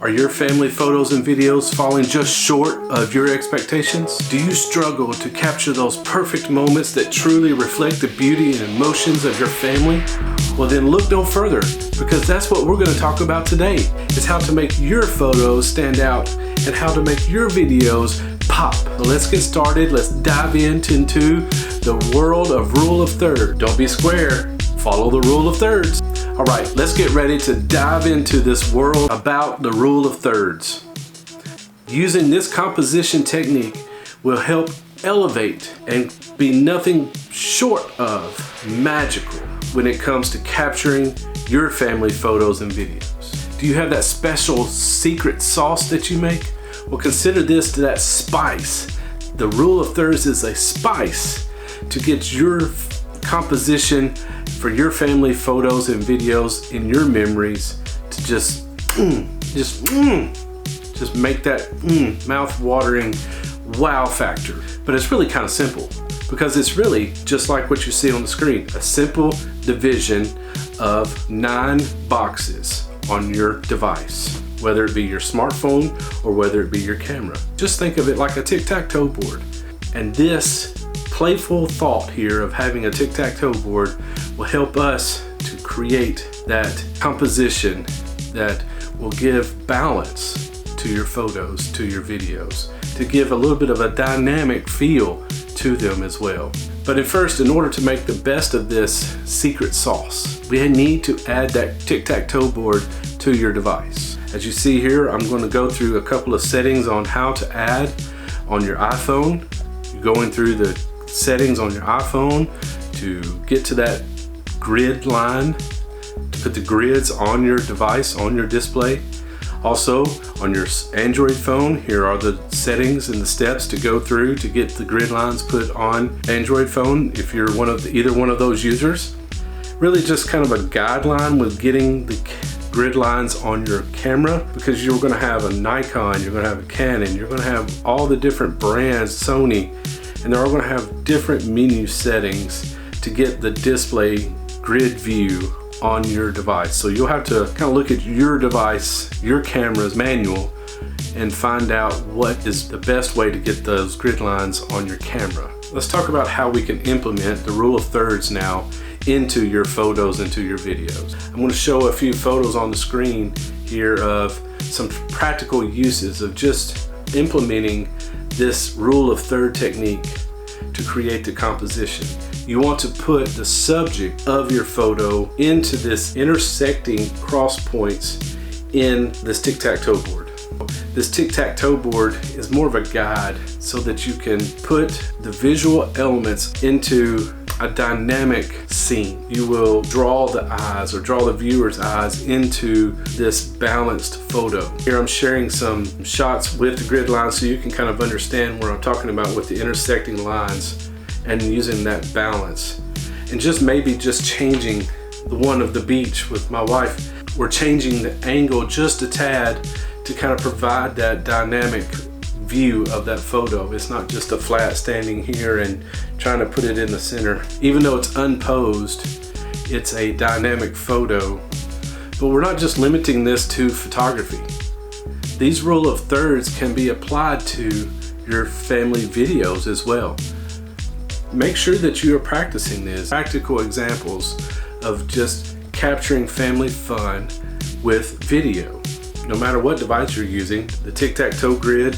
Are your family photos and videos falling just short of your expectations? Do you struggle to capture those perfect moments that truly reflect the beauty and emotions of your family? Well, then look no further, because that's what we're going to talk about today, is how to make your photos stand out and how to make your videos pop. So let's get started. Let's dive into the world of rule of thirds. Don't be square, follow the rule of thirds. All right, let's get ready to dive into this world about the rule of thirds. Using this composition technique will help elevate and be nothing short of magical when it comes to capturing your family photos and videos. Do you have that special secret sauce that you make? Well, consider this that spice. The rule of thirds is a spice to get your composition for your family photos and videos in your memories to just make that mouth-watering wow factor. But it's really kind of simple, because it's really just like what you see on the screen, a simple division of 9 boxes on your device, whether it be your smartphone or whether it be your camera. Just think of it like a tic-tac-toe board. And this playful thought here of having a tic-tac-toe board will help us to create that composition that will give balance to your photos, to your videos, to give a little bit of a dynamic feel to them as well. But at first, in order to make the best of this secret sauce, we need to add that tic-tac-toe board to your device. As you see here, I'm going to go through a couple of settings on how to add on your iPhone. You're going through the settings on your iPhone to get to that grid line, to put the grids on your device, on your display. Also, on your Android phone, here are the settings and the steps to go through to get the grid lines put on Android phone if you're either one of those users. Really just kind of a guideline with getting the grid lines on your camera, because you're going to have a Nikon, you're going to have a Canon, you're going to have all the different brands, Sony, and they're all going to have different menu settings to get the display grid view on your device. So you'll have to kind of look at your device, your camera's manual, and find out what is the best way to get those grid lines on your camera. Let's talk about how we can implement the rule of thirds now into your photos, into your videos. I'm going to show a few photos on the screen here of some practical uses of just implementing this rule of third technique to create the composition. You want to put the subject of your photo into this intersecting cross points in this tic-tac-toe board. This tic-tac-toe board is more of a guide so that you can put the visual elements into a dynamic scene. You will draw the eyes or draw the viewer's eyes into this balanced photo. Here I'm sharing some shots with the grid lines so you can kind of understand what I'm talking about with the intersecting lines and using that balance. And maybe just changing the one of the beach with my wife. We're changing the angle just a tad to kind of provide that dynamic view of that photo. It's not just a flat standing here and trying to put it in the center. Even though it's unposed, it's a dynamic photo. But we're not just limiting this to photography. These rule of thirds can be applied to your family videos as well. Make sure that you are practicing this. Practical examples of just capturing family fun with video. No matter what device you're using, the tic-tac-toe grid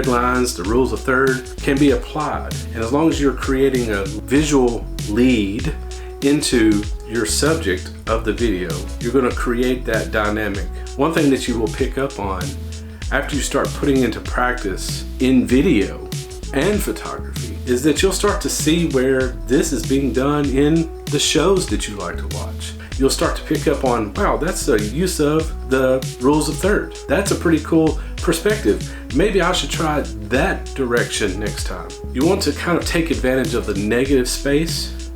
lines, the rules of third can be applied. And as long as you're creating a visual lead into your subject of the video, you're going to create that dynamic. One thing that you will pick up on after you start putting into practice in video and photography is that you'll start to see where this is being done in the shows that you like to watch. You'll start to pick up on, wow, that's a use of the rules of third. That's a pretty cool perspective. Maybe I should try that direction next time. You want to kind of take advantage of the negative space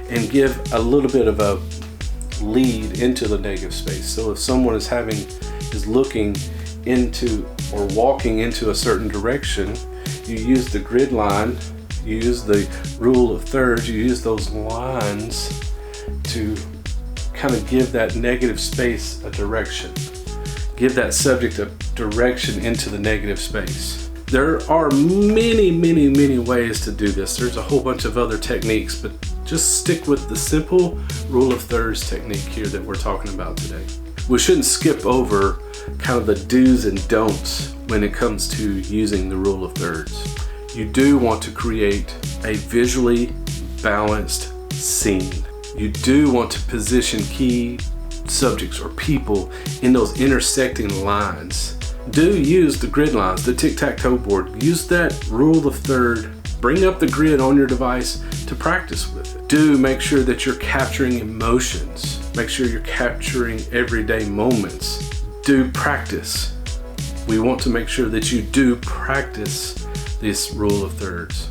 and give a little bit of a lead into the negative space. So if someone is looking into or walking into a certain direction, you use the grid line, you use the rule of thirds, you use those lines to kind of give that negative space a direction. give that subject a direction into the negative space. There are many ways to do this. There's a whole bunch of other techniques, but just stick with the simple rule of thirds technique here that we're talking about today. We shouldn't skip over kind of the do's and don'ts when it comes to using the rule of thirds. You do want to create a visually balanced scene. You do want to position key subjects or people in those intersecting lines. Do use the grid lines, the tic-tac-toe board. Use that rule of third. Bring up the grid on your device to practice with it. Do make sure that you're capturing emotions. Make sure you're capturing everyday moments. Do practice. We want to make sure that you do practice this rule of thirds.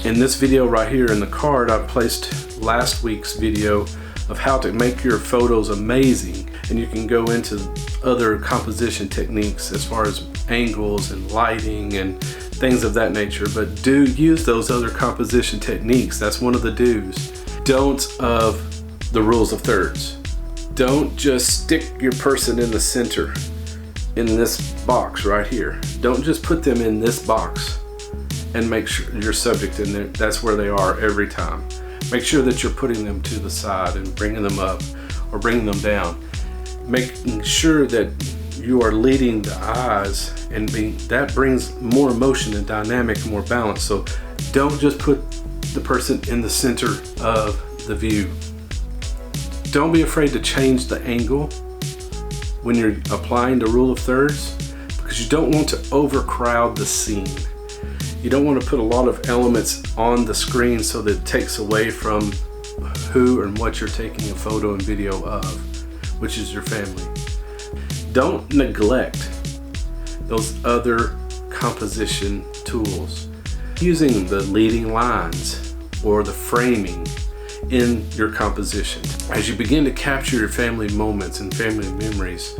In this video right here in the card, I've placed last week's video of how to make your photos amazing, and you can go into other composition techniques as far as angles and lighting and things of that nature, but do use those other composition techniques. That's one of the do's. Don'ts of the rules of thirds. Don't just stick your person in the center in this box right here. Don't just put them in this box and make sure your subject in there, that's where they are every time. Make sure that you're putting them to the side and bringing them up or bringing them down. Making sure that you are leading the eyes, and that brings more emotion and dynamic and more balance. So don't just put the person in the center of the view. Don't be afraid to change the angle when you're applying the rule of thirds, because you don't want to overcrowd the scene. You don't want to put a lot of elements on the screen so that it takes away from who and what you're taking a photo and video of, which is your family. Don't neglect those other composition tools. Using the leading lines or the framing in your composition. As you begin to capture your family moments and family memories,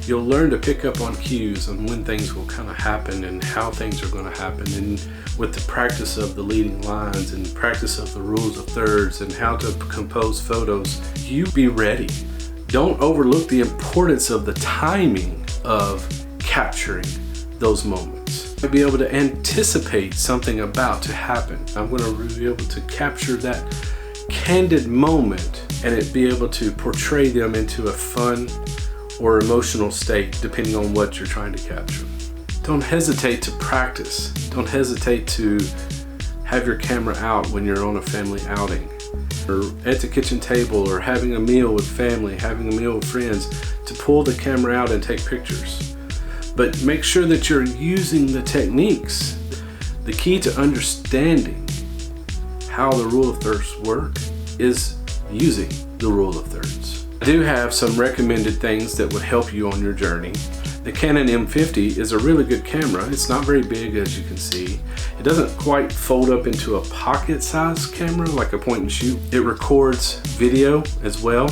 you'll learn to pick up on cues on when things will kind of happen and how things are going to happen. And with the practice of the leading lines and practice of the rules of thirds and how to compose photos, you be ready. Don't overlook the importance of the timing of capturing those moments. You'll be able to anticipate something about to happen. I'm going to be able to capture that candid moment and it be able to portray them into a fun or emotional state depending on what you're trying to capture. Don't hesitate to practice. Don't hesitate to have your camera out when you're on a family outing or at the kitchen table or having a meal with family, having a meal with friends, to pull the camera out and take pictures. But make sure that you're using the techniques. The key to understanding how the rule of thirds work is using the rule of thirds. I do have some recommended things that would help you on your journey. The Canon M50 is a really good camera. It's not very big, as you can see. It doesn't quite fold up into a pocket-sized camera like a point and shoot. It records video as well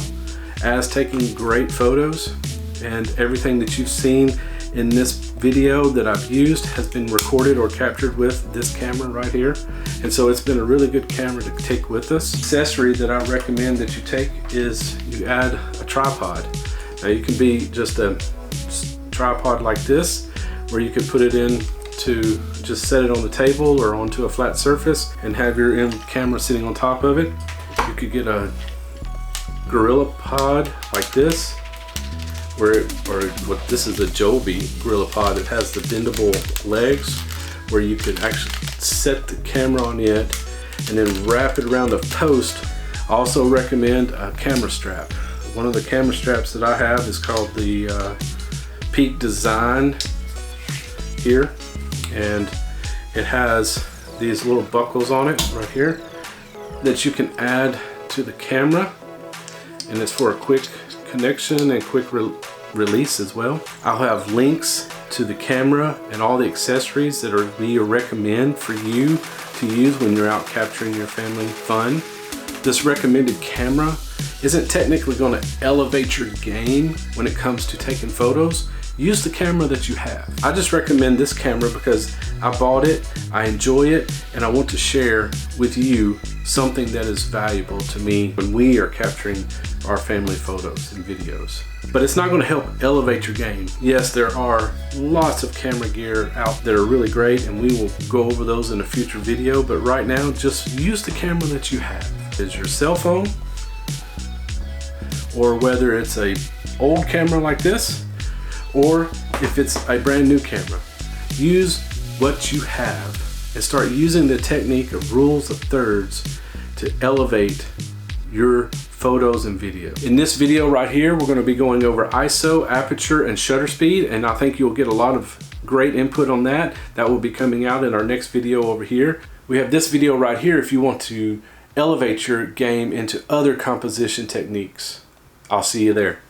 as taking great photos, and everything that you've seen in this video that I've used has been recorded or captured with this camera right here. And so it's been a really good camera to take with us. Accessory that I recommend that you take is you add a tripod. Now you can be just a tripod like this, where you could put it in to just set it on the table or onto a flat surface and have your camera sitting on top of it. You could get a gorilla pod like this, this is a Joby gorilla pod. It has the bendable legs where you could actually set the camera on it and then wrap it around the post. I also recommend a camera strap. One of the camera straps that I have is called the Peak Design here, and it has these little buckles on it right here that you can add to the camera, and it's for a quick connection and quick release as well. I'll have links to the camera and all the accessories that we recommend for you to use when you're out capturing your family fun. This recommended camera isn't technically going to elevate your game when it comes to taking photos. Use the camera that you have. I just recommend this camera because I bought it, I enjoy it, and I want to share with you something that is valuable to me when we are capturing our family photos and videos. But it's not going to help elevate your game. Yes, there are lots of camera gear out that are really great, and we will go over those in a future video, but right now just use the camera that you have. Is your cell phone, or whether it's a old camera like this, or if it's a brand new camera. Use what you have and start using the technique of rules of thirds to elevate your photos and video. In this video right here, we're going to be going over ISO, aperture, and shutter speed, and I think you'll get a lot of great input on that. That will be coming out in our next video over here. We have this video right here if you want to elevate your game into other composition techniques. I'll see you there.